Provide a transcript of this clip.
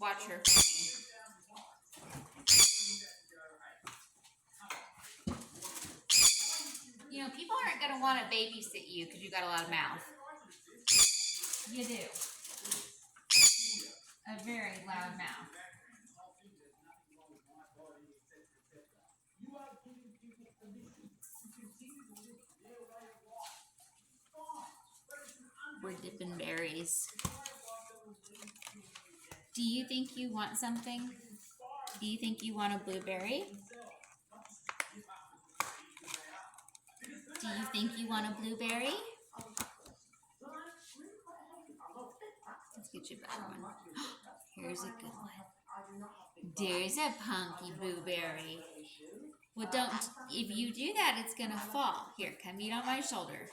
Watch her. You know, people aren't going to want to babysit you because you got a lot of mouth. You do. A very loud mouth. We're dipping berries. Do you think you want something? Do you think you want a blueberry? Do you think you want a blueberry? Let's get you a better one. Here's a good one. There's a punky blueberry. Well, don't, if you do that, it's going to fall. Here, come eat on my shoulder.